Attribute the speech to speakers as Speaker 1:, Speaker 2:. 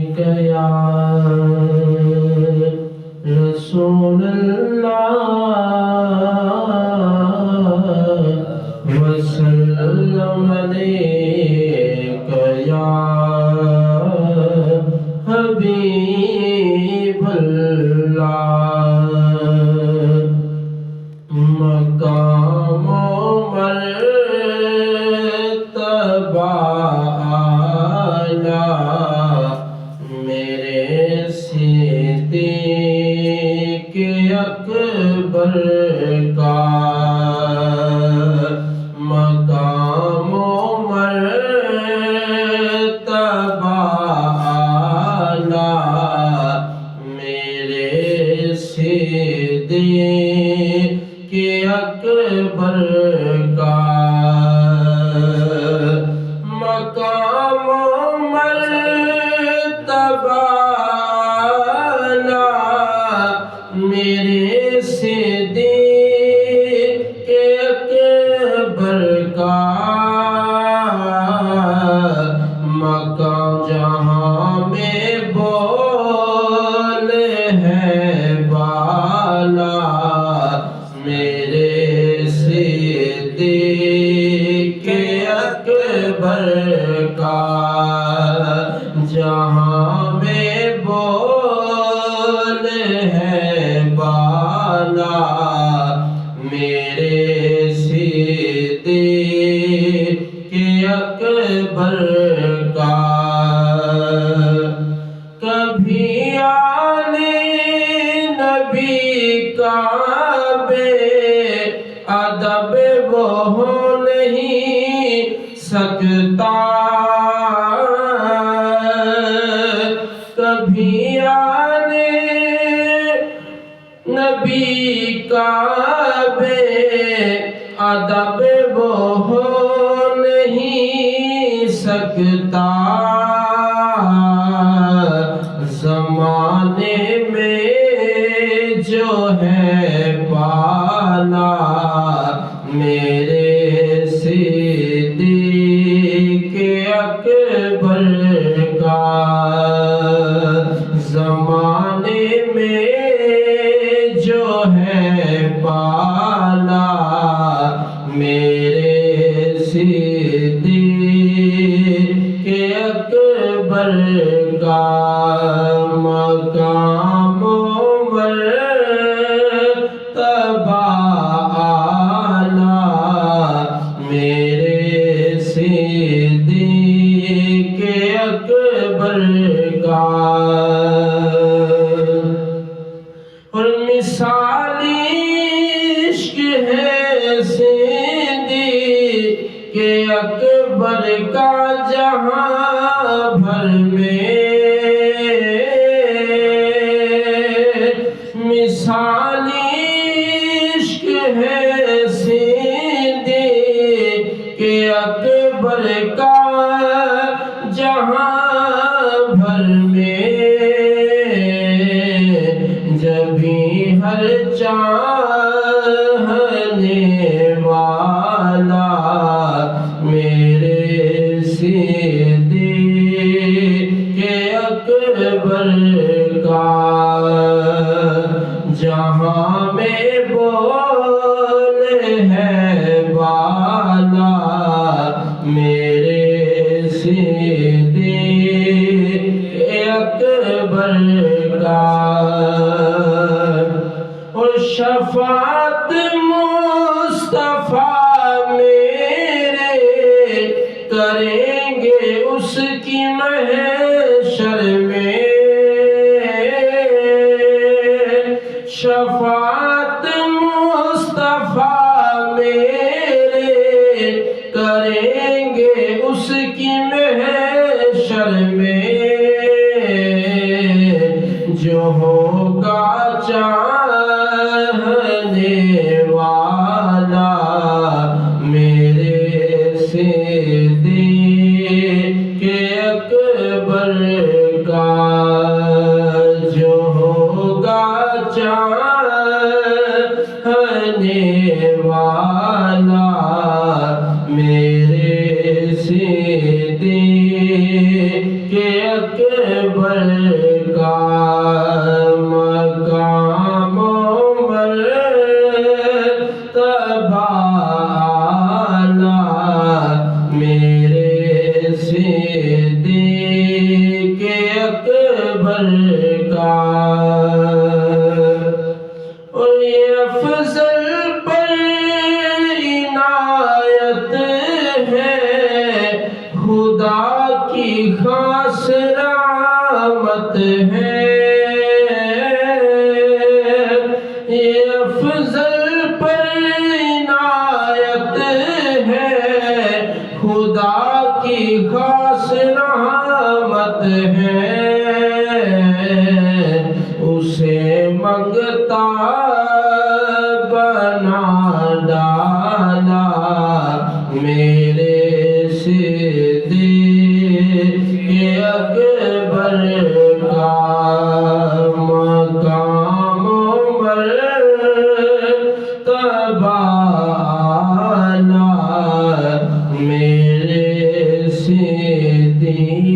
Speaker 1: یا رسول اللہ وسلم علیک یا حبیب اللہ مقام و مرتبہ اعلیٰ میرے صدیق اکبر کا مقام و مرتبہ اعلیٰ میرے صدیق اکبر کا مقام و مرتبہ میرے صدیق اکبر کا مقام جہاں میں بول ہے بالا میرے صدیق اکبر کا جہاں میں بول ہے بالا میرے صدیق اکبر کا کبھی آنے نبی کا بے ادب وہ ہو نہیں سکتا کبھی آنے نبی کا بے ادب وہ ہو نہیں سکتا زمانے میں جو ہے بالا میرے صدیق اکبر کا زمانے میں جو ہے بالا میرے صدیق اکبر کا مقام و مرتبہ اعلیٰ میرے صدیق اکبر کا اور مثالی عشق ہے صدیق اکبر کا جہاں بھر میں مثالی عشق ہے صدیق اکبر کا جہاں بھر میں جبھی ہر چاہنے والا میرے صدیق اکبر کا جہاں میں بول ہے بالا میرے صدیق اکبر کا اور شفاعت مصطفیٰ میرے کریں گے اس کی محشر میں شفاعت مصطفیٰ میرے کریں گے اس کی محشر میں جو ہوگا چاہنے والا میرے صدیق اکبر کا جو ہوگا چاہنے والا میرے صدیق اکبر اکبر کا مقام و مرتبہ اعلیٰ میرے صدیق اکبر کا، اور یہ افضل پر عنایت ہے خدا کی خاص رحمت ہے، یہ افضل پر عنایت ہے خدا کی خاص رحمت ہے، اسے منگتا بنا ڈالا میرے صدیق اکبر کا مقام و مرتبہ اعلیٰ میرے صدیق